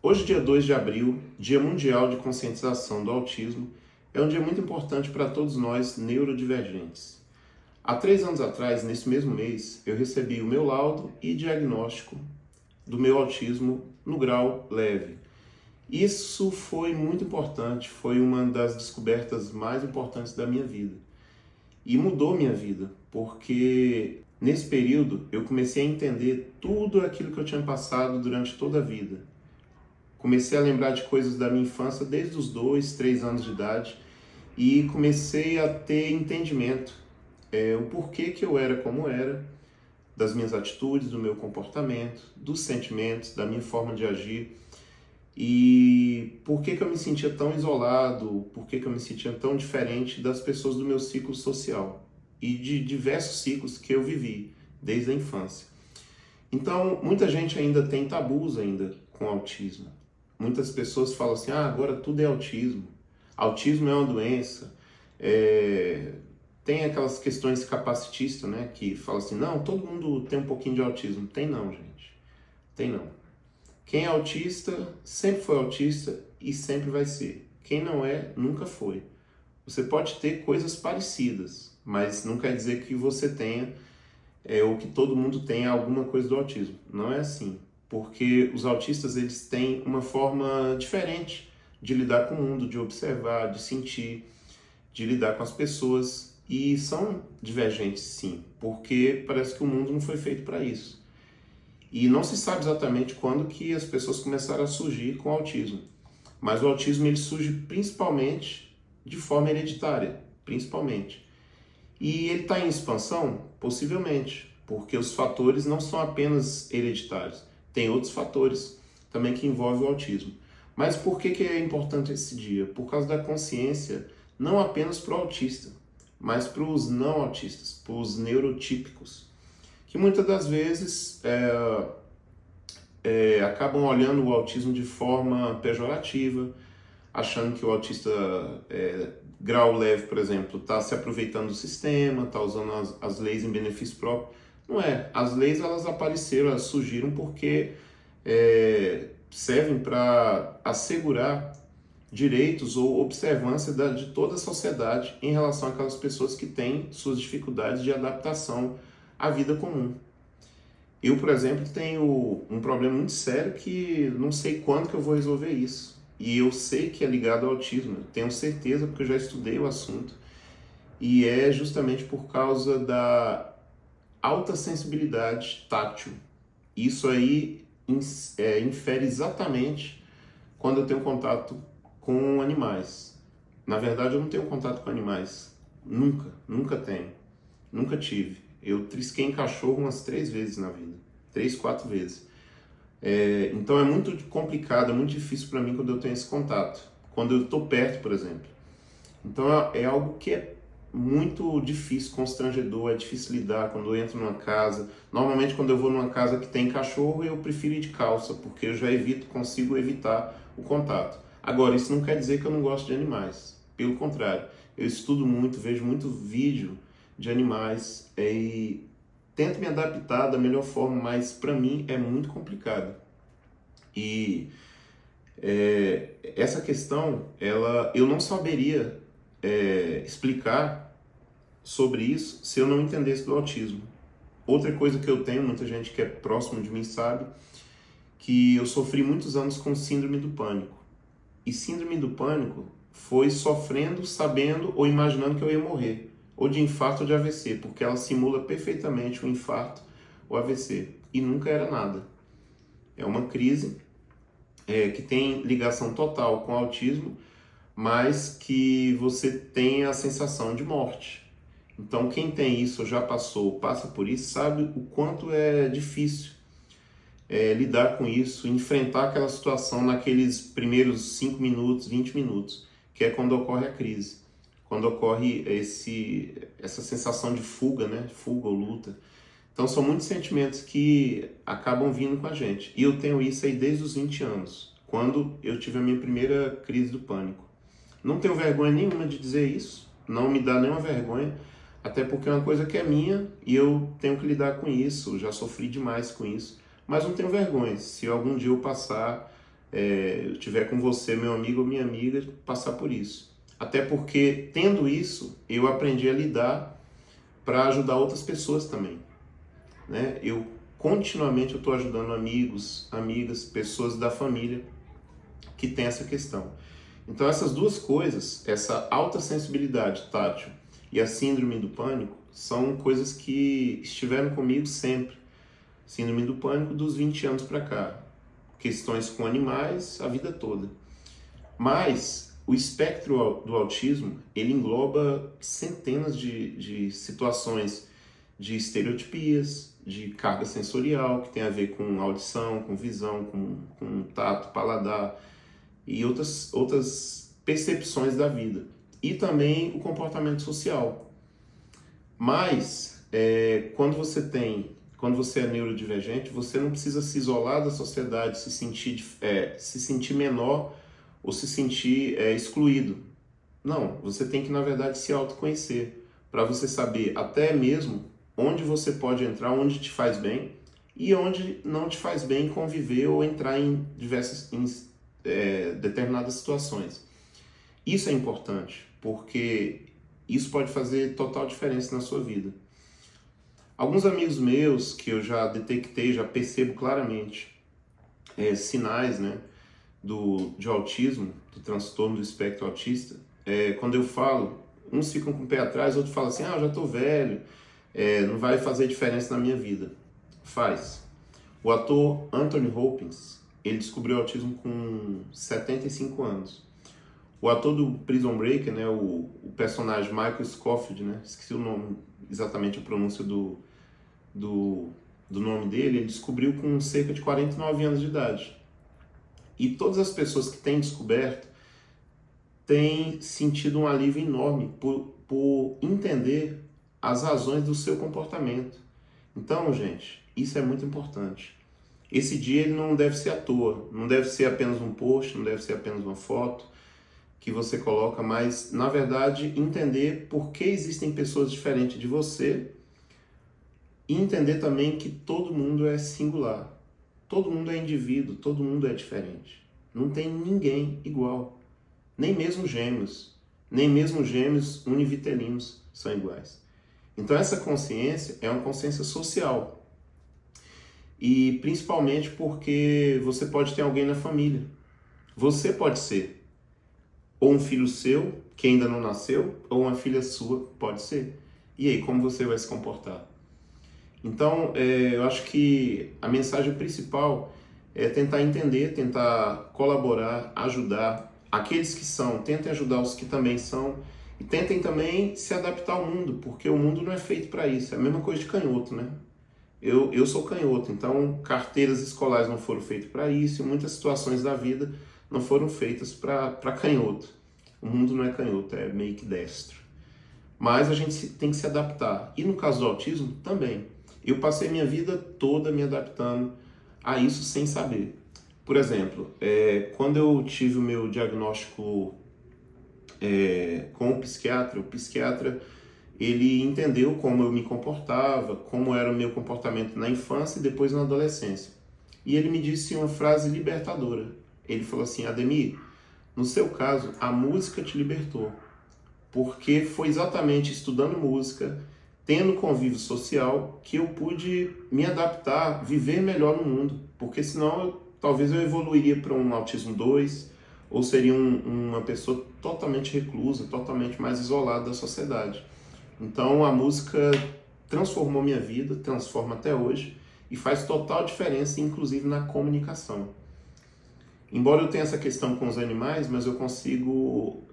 Hoje, dia 2 de abril, Dia Mundial de Conscientização do Autismo, é um dia muito importante para todos nós neurodivergentes. Há 3 anos atrás, nesse mesmo mês, eu recebi o meu laudo e diagnóstico do meu autismo no grau leve. Isso foi muito importante, foi uma das descobertas mais importantes da minha vida. E mudou minha vida, porque nesse período eu comecei a entender tudo aquilo que eu tinha passado durante toda a vida. Comecei a lembrar de coisas da minha infância desde os 2, 3 anos de idade e comecei a ter entendimento, o porquê que eu era como era, das minhas atitudes, do meu comportamento, dos sentimentos, da minha forma de agir e por que que eu me sentia tão isolado, por que que eu me sentia tão diferente das pessoas do meu ciclo social e de diversos ciclos que eu vivi desde a infância. Então, muita gente ainda tem tabus ainda com autismo. Muitas pessoas falam assim, agora tudo é autismo. Autismo é uma doença. Tem aquelas questões capacitistas, né? Que falam assim, não, todo mundo tem um pouquinho de autismo. Tem não, gente. Tem não. Quem é autista, sempre foi autista e sempre vai ser. Quem não é, nunca foi. Você pode ter coisas parecidas, mas não quer dizer que você tenha, ou que todo mundo tenha alguma coisa do autismo. Não é assim. Porque os autistas eles têm uma forma diferente de lidar com o mundo, de observar, de sentir, de lidar com as pessoas e são divergentes sim, porque parece que o mundo não foi feito para isso. E não se sabe exatamente quando que as pessoas começaram a surgir com autismo, mas o autismo ele surge principalmente de forma hereditária, principalmente. E ele está em expansão? Possivelmente, porque os fatores não são apenas hereditários. Tem outros fatores também que envolvem o autismo. Mas por que é importante esse dia? Por causa da consciência, não apenas para o autista, mas para os não autistas, para os neurotípicos, que muitas das vezes acabam olhando o autismo de forma pejorativa, achando que o autista grau leve, por exemplo, está se aproveitando do sistema, está usando as leis em benefício próprio. Não é. As leis elas apareceram, elas surgiram porque servem para assegurar direitos ou observância de toda a sociedade em relação àquelas pessoas que têm suas dificuldades de adaptação à vida comum. Eu, por exemplo, tenho um problema muito sério que não sei quando que eu vou resolver isso. E eu sei que é ligado ao autismo, eu tenho certeza porque eu já estudei o assunto. E é justamente por causa da alta sensibilidade tátil. Isso aí infere exatamente quando eu tenho contato com animais. Na verdade, eu não tenho contato com animais. Nunca tenho. Nunca tive. Eu trisquei em cachorro umas 3 vezes na vida. 3, 4 vezes. Então é muito complicado, é muito difícil para mim quando eu tenho esse contato. Quando eu estou perto, por exemplo. Então é algo que é muito difícil, constrangedor, é difícil lidar quando eu entro numa casa. Normalmente quando eu vou numa casa que tem cachorro, eu prefiro ir de calça, porque eu já consigo evitar o contato. Agora, isso não quer dizer que eu não gosto de animais. Pelo contrário, eu estudo muito, vejo muito vídeo de animais e tento me adaptar da melhor forma, mas para mim é muito complicado. E essa questão, eu não saberia explicar sobre isso se eu não entendesse do autismo. Outra coisa que eu tenho, muita gente que é próximo de mim sabe, que eu sofri muitos anos com síndrome do pânico. E síndrome do pânico foi sofrendo, sabendo ou imaginando que eu ia morrer, ou de infarto ou de AVC, porque ela simula perfeitamente o infarto ou AVC, e nunca era nada. É uma crise que tem ligação total com o autismo, mas que você tem a sensação de morte. Então quem tem isso, ou já passou, passa por isso, sabe o quanto é difícil lidar com isso, enfrentar aquela situação naqueles primeiros 5 minutos, 20 minutos, que é quando ocorre a crise, quando ocorre essa sensação de fuga, né? Fuga ou luta. Então são muitos sentimentos que acabam vindo com a gente. E eu tenho isso aí desde os 20 anos, quando eu tive a minha primeira crise do pânico. Não tenho vergonha nenhuma de dizer isso, não me dá nenhuma vergonha, até porque é uma coisa que é minha e eu tenho que lidar com isso, já sofri demais com isso, mas não tenho vergonha. Se algum dia eu passar eu estiver com você, meu amigo ou minha amiga, passar por isso. Até porque, tendo isso, eu aprendi a lidar para ajudar outras pessoas também, né? Continuamente eu estou ajudando amigos, amigas, pessoas da família que tem essa questão. Então essas duas coisas, essa alta sensibilidade tátil e a síndrome do pânico, são coisas que estiveram comigo sempre. Síndrome do pânico dos 20 anos para cá. Questões com animais a vida toda. Mas o espectro do autismo, ele engloba centenas de situações de estereotipias, de carga sensorial, que tem a ver com audição, com visão, com tato, paladar e outras percepções da vida. E também o comportamento social. Mas, quando você é neurodivergente, você não precisa se isolar da sociedade, se sentir menor ou se sentir excluído. Não, você tem que, na verdade, se autoconhecer, para você saber até mesmo onde você pode entrar, onde te faz bem e onde não te faz bem conviver ou entrar em determinadas situações. Isso é importante, porque isso pode fazer total diferença na sua vida. Alguns amigos meus que eu já detectei, já percebo claramente sinais, né, de autismo, do transtorno do espectro autista, quando eu falo, uns ficam com o pé atrás, outros falam assim, eu já estou velho, não vai fazer diferença na minha vida. Faz. O ator Anthony Hopkins, ele descobriu autismo com 75 anos. O ator do Prison Break, né, o personagem Michael Scofield, né, esqueci o nome, exatamente a pronúncia do nome dele, ele descobriu com cerca de 49 anos de idade. E todas as pessoas que têm descoberto têm sentido um alívio enorme por entender as razões do seu comportamento. Então, gente, isso é muito importante. Esse dia ele não deve ser à toa, não deve ser apenas um post, não deve ser apenas uma foto que você coloca, mas, na verdade, entender por que existem pessoas diferentes de você e entender também que todo mundo é singular, todo mundo é indivíduo, todo mundo é diferente. Não tem ninguém igual, nem mesmo gêmeos univitelinos são iguais. Então essa consciência é uma consciência social e principalmente porque você pode ter alguém na família. Você pode ser ou um filho seu que ainda não nasceu ou uma filha sua pode ser. E aí, como você vai se comportar? Então, eu acho que a mensagem principal é tentar entender, tentar colaborar, ajudar aqueles que são, tentem ajudar os que também são e tentem também se adaptar ao mundo, porque o mundo não é feito para isso. É a mesma coisa de canhoto, né? Eu sou canhoto, então carteiras escolares não foram feitas para isso e muitas situações da vida não foram feitas para canhoto. O mundo não é canhoto, é meio que destro. Mas a gente tem que se adaptar. E no caso do autismo, também. Eu passei minha vida toda me adaptando a isso sem saber. Por exemplo, quando eu tive o meu diagnóstico com o psiquiatra ele entendeu como eu me comportava, como era o meu comportamento na infância e depois na adolescência. E ele me disse uma frase libertadora. Ele falou assim, Ademir, no seu caso, a música te libertou. Porque foi exatamente estudando música, tendo convívio social, que eu pude me adaptar, viver melhor no mundo. Porque senão, talvez eu evoluiria para um autismo 2, ou seria uma pessoa totalmente reclusa, totalmente mais isolada da sociedade. Então a música transformou minha vida, transforma até hoje, e faz total diferença, inclusive na comunicação. Embora eu tenha essa questão com os animais, mas eu consigo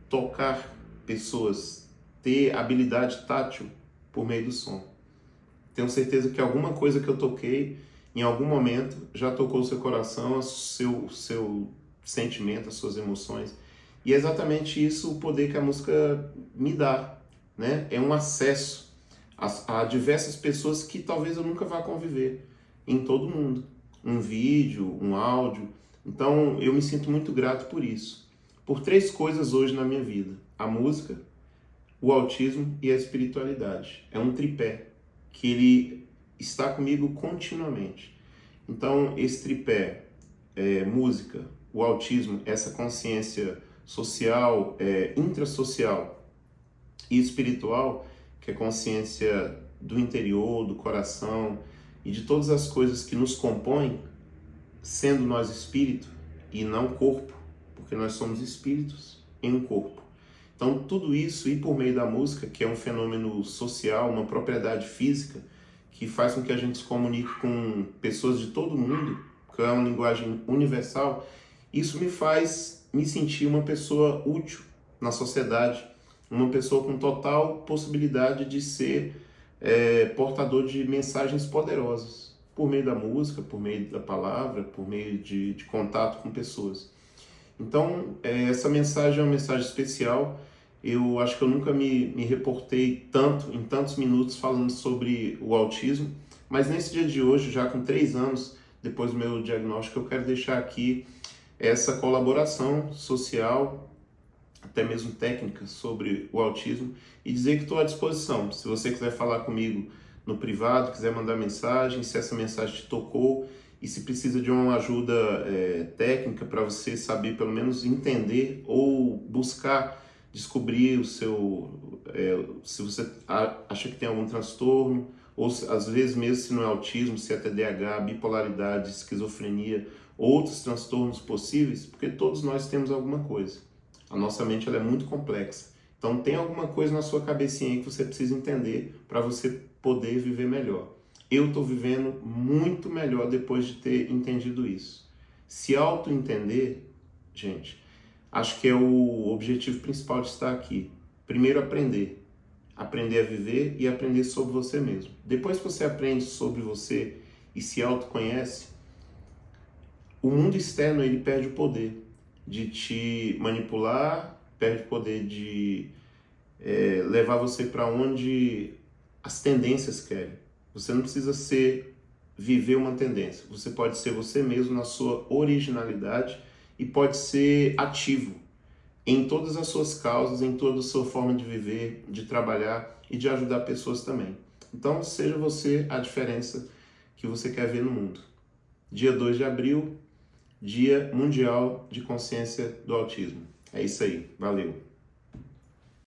tocar pessoas, ter habilidade tátil por meio do som. Tenho certeza que alguma coisa que eu toquei, em algum momento, já tocou o seu coração, o seu sentimento, as suas emoções. E é exatamente isso o poder que a música me dá, né? É um acesso a diversas pessoas que talvez eu nunca vá conviver em todo mundo. Um vídeo, um áudio. Então eu me sinto muito grato por isso. Por 3 coisas hoje na minha vida. A música, o autismo e a espiritualidade. É um tripé que ele está comigo continuamente. Então esse tripé música, o autismo, essa consciência social, intrasocial e espiritual, que é consciência do interior, do coração e de todas as coisas que nos compõem, sendo nós espírito e não corpo, porque nós somos espíritos em um corpo. Então, tudo isso, e por meio da música, que é um fenômeno social, uma propriedade física, que faz com que a gente se comunique com pessoas de todo mundo, que é uma linguagem universal, isso me faz me sentir uma pessoa útil na sociedade, uma pessoa com total possibilidade de ser portador de mensagens poderosas, por meio da música, por meio da palavra, por meio de contato com pessoas. Então, essa mensagem é uma mensagem especial. Eu acho que eu nunca me reportei tanto, em tantos minutos, falando sobre o autismo, mas nesse dia de hoje, já com 3 anos depois do meu diagnóstico, eu quero deixar aqui essa colaboração social, até mesmo técnica, sobre o autismo, e dizer que estou à disposição. Se você quiser falar comigo no privado, quiser mandar mensagem, se essa mensagem te tocou, e se precisa de uma ajuda técnica para você saber, pelo menos entender ou buscar descobrir o seu, se você acha que tem algum transtorno, ou às vezes mesmo se não é autismo, se é TDAH, bipolaridade, esquizofrenia, outros transtornos possíveis, porque todos nós temos alguma coisa. A nossa mente ela é muito complexa. Então tem alguma coisa na sua cabecinha aí que você precisa entender para você poder viver melhor. Eu estou vivendo muito melhor depois de ter entendido isso. Se auto-entender, gente, acho que é o objetivo principal de estar aqui. Primeiro aprender. Aprender a viver e aprender sobre você mesmo. Depois que você aprende sobre você e se autoconhece, o mundo externo ele perde o poder de te manipular, perde o poder de levar você para onde as tendências querem. Você não precisa viver uma tendência. Você pode ser você mesmo na sua originalidade e pode ser ativo em todas as suas causas, em toda a sua forma de viver, de trabalhar e de ajudar pessoas também. Então, seja você a diferença que você quer ver no mundo. Dia 2 de abril, Dia Mundial de Consciência do Autismo. É isso aí. Valeu!